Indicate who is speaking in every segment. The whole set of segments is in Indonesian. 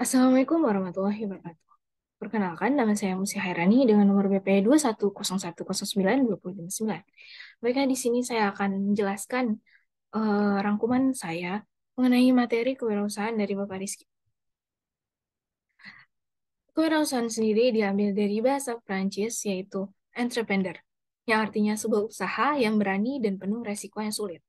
Speaker 1: Assalamualaikum warahmatullahi wabarakatuh. Perkenalkan, nama saya Musi Hairani dengan nomor BP 2101092059. Baiklah, di sini saya akan menjelaskan rangkuman saya mengenai materi kewirausahaan dari Bapak Rizky. Kewirausahaan sendiri diambil dari bahasa Prancis, yaitu entrepreneur, yang artinya sebuah usaha yang berani dan penuh resiko yang sulit.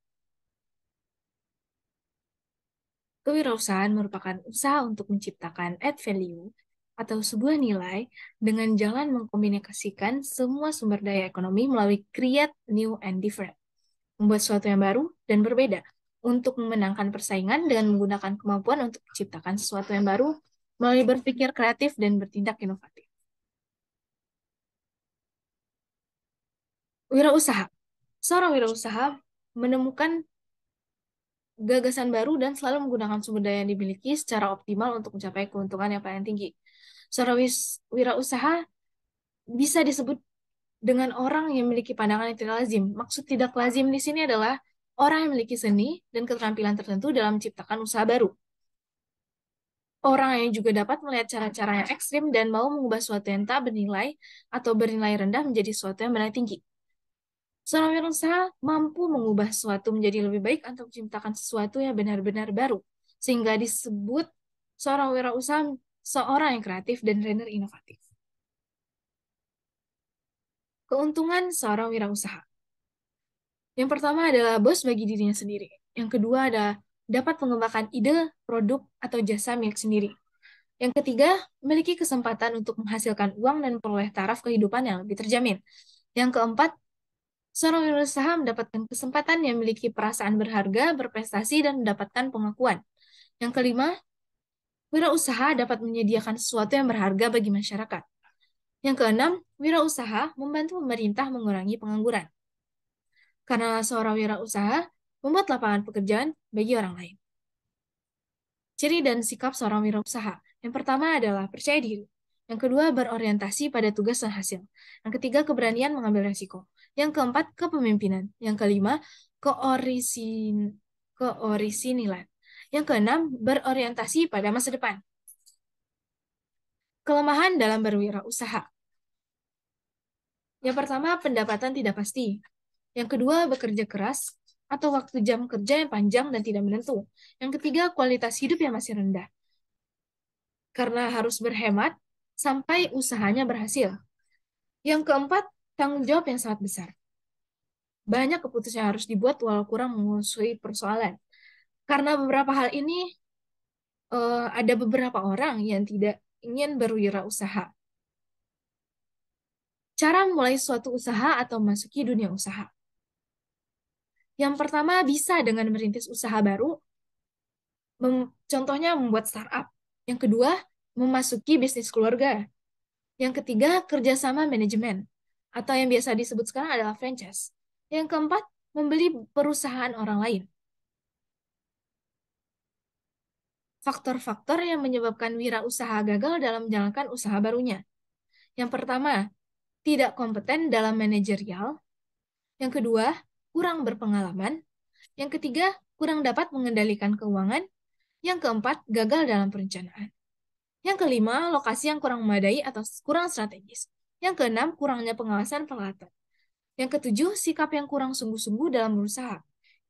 Speaker 1: Kewirausahaan merupakan usaha untuk menciptakan add value atau sebuah nilai dengan jalan mengkomunikasikan semua sumber daya ekonomi melalui create new and different, membuat sesuatu yang baru dan berbeda untuk memenangkan persaingan dengan menggunakan kemampuan untuk menciptakan sesuatu yang baru melalui berpikir kreatif dan bertindak inovatif. Wirausaha. Seorang wirausaha menemukan gagasan baru dan selalu menggunakan sumber daya yang dimiliki secara optimal untuk mencapai keuntungan yang paling tinggi. Seorang wirausaha bisa disebut dengan orang yang memiliki pandangan yang tidak lazim. Maksud tidak lazim di sini adalah orang yang memiliki seni dan keterampilan tertentu dalam menciptakan usaha baru. Orang yang juga dapat melihat cara-cara yang ekstrim dan mau mengubah sesuatu yang tak bernilai atau bernilai rendah menjadi sesuatu yang bernilai tinggi. Seorang wirausaha mampu mengubah sesuatu menjadi lebih baik atau menciptakan sesuatu yang benar-benar baru, sehingga disebut seorang wirausaha seorang yang kreatif dan trainer inovatif. Keuntungan seorang wirausaha. Yang pertama adalah bos bagi dirinya sendiri. Yang kedua adalah dapat mengembangkan ide, produk, atau jasa milik sendiri. Yang ketiga, memiliki kesempatan untuk menghasilkan uang dan memperoleh taraf kehidupan yang lebih terjamin. Yang keempat, seorang wirausaha mendapatkan kesempatan yang memiliki perasaan berharga, berprestasi, dan mendapatkan pengakuan. Yang kelima, wirausaha dapat menyediakan sesuatu yang berharga bagi masyarakat. Yang keenam, wirausaha membantu pemerintah mengurangi pengangguran. Karena seorang wirausaha membuat lapangan pekerjaan bagi orang lain. Ciri dan sikap seorang wirausaha. Yang pertama adalah percaya diri. Yang kedua, berorientasi pada tugas dan hasil. Yang ketiga, keberanian mengambil resiko. Yang keempat, kepemimpinan. Yang kelima, keorisinilan. Yang keenam, berorientasi pada masa depan. Kelemahan dalam berwirausaha. Yang pertama, pendapatan tidak pasti. Yang kedua, bekerja keras atau waktu jam kerja yang panjang dan tidak menentu. Yang ketiga, kualitas hidup yang masih rendah. Karena harus berhemat sampai usahanya berhasil. Yang keempat, tanggung jawab yang sangat besar. Banyak keputusan yang harus dibuat walau kurang menguasai persoalan. Karena beberapa hal ini, ada beberapa orang yang tidak ingin berwirausaha. Cara memulai suatu usaha atau memasuki dunia usaha. Yang pertama, bisa dengan merintis usaha baru, contohnya membuat startup. Yang kedua, memasuki bisnis keluarga. Yang ketiga, kerjasama manajemen, atau yang biasa disebut sekarang adalah franchise. Yang keempat, membeli perusahaan orang lain. Faktor-faktor yang menyebabkan wirausaha gagal dalam menjalankan usaha barunya. Yang pertama, tidak kompeten dalam manajerial. Yang kedua, kurang berpengalaman. Yang ketiga, kurang dapat mengendalikan keuangan. Yang keempat, gagal dalam perencanaan. Yang kelima, lokasi yang kurang memadai atau kurang strategis. Yang keenam, kurangnya pengawasan peralatan. Yang ketujuh, sikap yang kurang sungguh-sungguh dalam berusaha.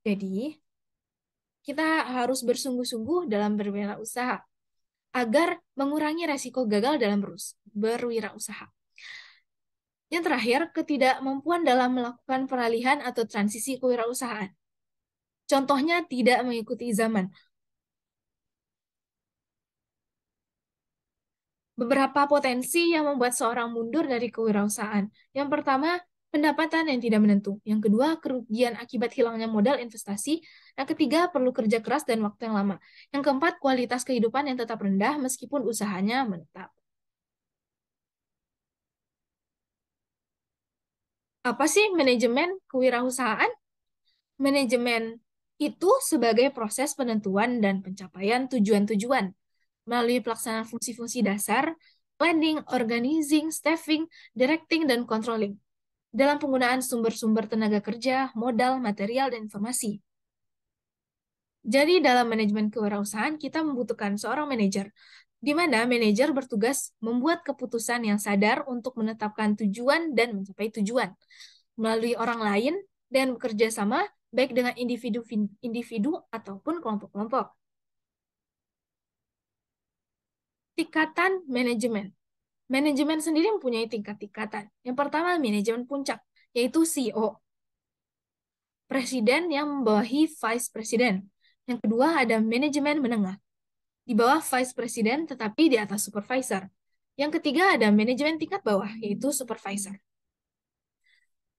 Speaker 1: Jadi, kita harus bersungguh-sungguh dalam berwirausaha agar mengurangi resiko gagal dalam berwirausaha. Yang terakhir, ketidakmampuan dalam melakukan peralihan atau transisi kewirausahaan. Contohnya, tidak mengikuti zaman. Beberapa potensi yang membuat seorang mundur dari kewirausahaan. Yang pertama, pendapatan yang tidak menentu. Yang kedua, kerugian akibat hilangnya modal investasi. Yang ketiga, perlu kerja keras dan waktu yang lama. Yang keempat, kualitas kehidupan yang tetap rendah meskipun usahanya menetap. Apa sih manajemen kewirausahaan? Manajemen itu sebagai proses penentuan dan pencapaian tujuan-tujuan melalui pelaksanaan fungsi-fungsi dasar, planning, organizing, staffing, directing, dan controlling dalam penggunaan sumber-sumber tenaga kerja, modal, material, dan informasi. Jadi dalam manajemen kewirausahaan kita membutuhkan seorang manajer di mana manajer bertugas membuat keputusan yang sadar untuk menetapkan tujuan dan mencapai tujuan melalui orang lain dan bekerja sama baik dengan individu ataupun kelompok-kelompok. Tingkatan manajemen. Manajemen sendiri mempunyai tingkat-tingkatan. Yang pertama, manajemen puncak, yaitu CEO. Presiden yang membawahi vice president. Yang kedua, ada manajemen menengah, di bawah vice president tetapi di atas supervisor. Yang ketiga, ada manajemen tingkat bawah, yaitu supervisor.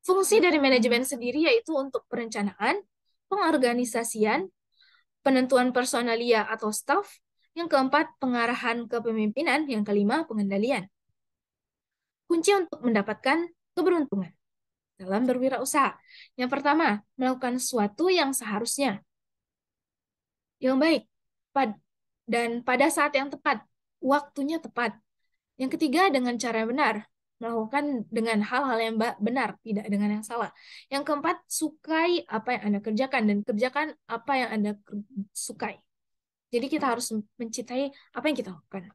Speaker 1: Fungsi dari manajemen sendiri yaitu untuk perencanaan, pengorganisasian, penentuan personalia atau staff, yang keempat, pengarahan kepemimpinan, yang kelima, pengendalian. Kunci untuk mendapatkan keberuntungan dalam berwirausaha. Yang pertama, melakukan sesuatu yang seharusnya, yang baik, dan pada saat yang tepat, waktunya tepat. Yang ketiga, dengan cara yang benar, melakukan dengan hal-hal yang benar, tidak dengan yang salah. Yang keempat, sukai apa yang Anda kerjakan dan kerjakan apa yang Anda sukai. Jadi kita harus mencintai apa yang kita lakukan.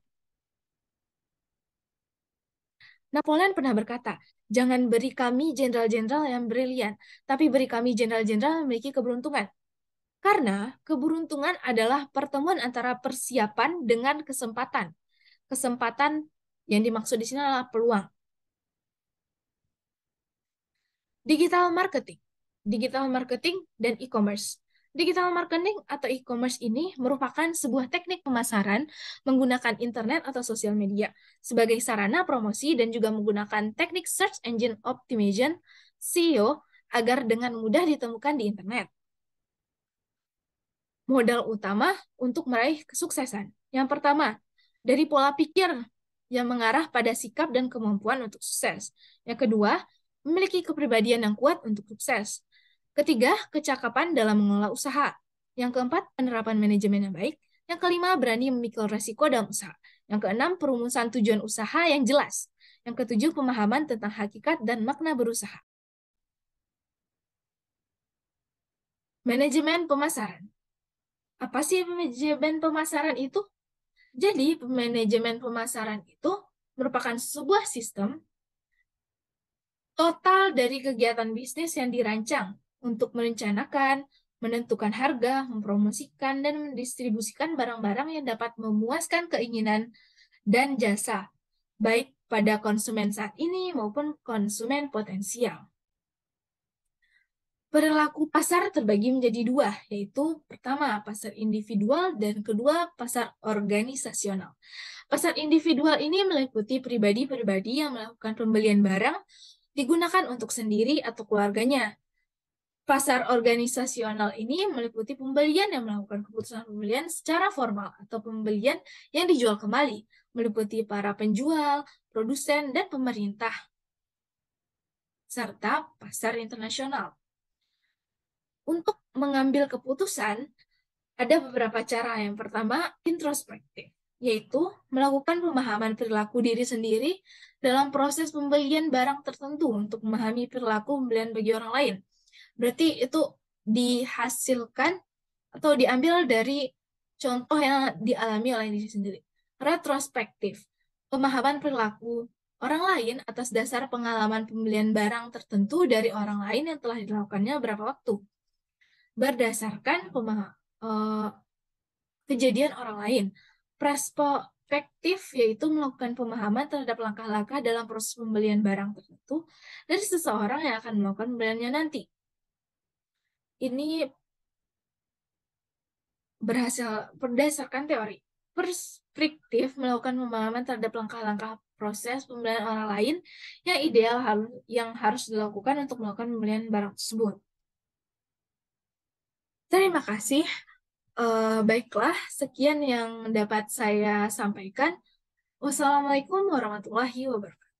Speaker 1: Napoleon pernah berkata, jangan beri kami jenderal-jenderal yang brilian, tapi beri kami jenderal-jenderal yang memiliki keberuntungan. Karena keberuntungan adalah pertemuan antara persiapan dengan kesempatan. Kesempatan yang dimaksud di sini adalah peluang. Digital marketing. Digital marketing dan e-commerce. Digital marketing atau e-commerce ini merupakan sebuah teknik pemasaran menggunakan internet atau sosial media sebagai sarana promosi dan juga menggunakan teknik search engine optimization (SEO) agar dengan mudah ditemukan di internet. Modal utama untuk meraih kesuksesan. Yang pertama, dari pola pikir yang mengarah pada sikap dan kemampuan untuk sukses. Yang kedua, memiliki kepribadian yang kuat untuk sukses. Ketiga, kecakapan dalam mengelola usaha. Yang keempat, penerapan manajemen yang baik. Yang kelima, berani memikul resiko dalam usaha. Yang keenam, perumusan tujuan usaha yang jelas. Yang ketujuh, pemahaman tentang hakikat dan makna berusaha. Manajemen pemasaran. Apa sih manajemen pemasaran itu? Jadi, manajemen pemasaran itu merupakan sebuah sistem total dari kegiatan bisnis yang dirancang untuk merencanakan, menentukan harga, mempromosikan, dan mendistribusikan barang-barang yang dapat memuaskan keinginan dan jasa, baik pada konsumen saat ini maupun konsumen potensial. Perilaku pasar terbagi menjadi dua, yaitu pertama, pasar individual, dan kedua, pasar organisasional. Pasar individual ini meliputi pribadi-pribadi yang melakukan pembelian barang digunakan untuk sendiri atau keluarganya. Pasar organisasional ini meliputi pembelian yang melakukan keputusan pembelian secara formal atau pembelian yang dijual kembali, meliputi para penjual, produsen, dan pemerintah, serta pasar internasional. Untuk mengambil keputusan, ada beberapa cara. Yang pertama, introspektif, yaitu melakukan pemahaman perilaku diri sendiri dalam proses pembelian barang tertentu untuk memahami perilaku pembelian bagi orang lain. Berarti itu dihasilkan atau diambil dari contoh yang dialami oleh diri sendiri. Retrospektif, pemahaman perilaku orang lain atas dasar pengalaman pembelian barang tertentu dari orang lain yang telah dilakukannya beberapa waktu, berdasarkan kejadian orang lain. Perspektif yaitu melakukan pemahaman terhadap langkah-langkah dalam proses pembelian barang tertentu dari seseorang yang akan melakukan pembeliannya nanti. Ini berhasil berdasarkan teori. Perspektif melakukan pemahaman terhadap langkah-langkah proses pembelian orang lain yang ideal yang harus dilakukan untuk melakukan pembelian barang tersebut. Terima kasih. Baiklah, sekian yang dapat saya sampaikan. Wassalamualaikum warahmatullahi wabarakatuh.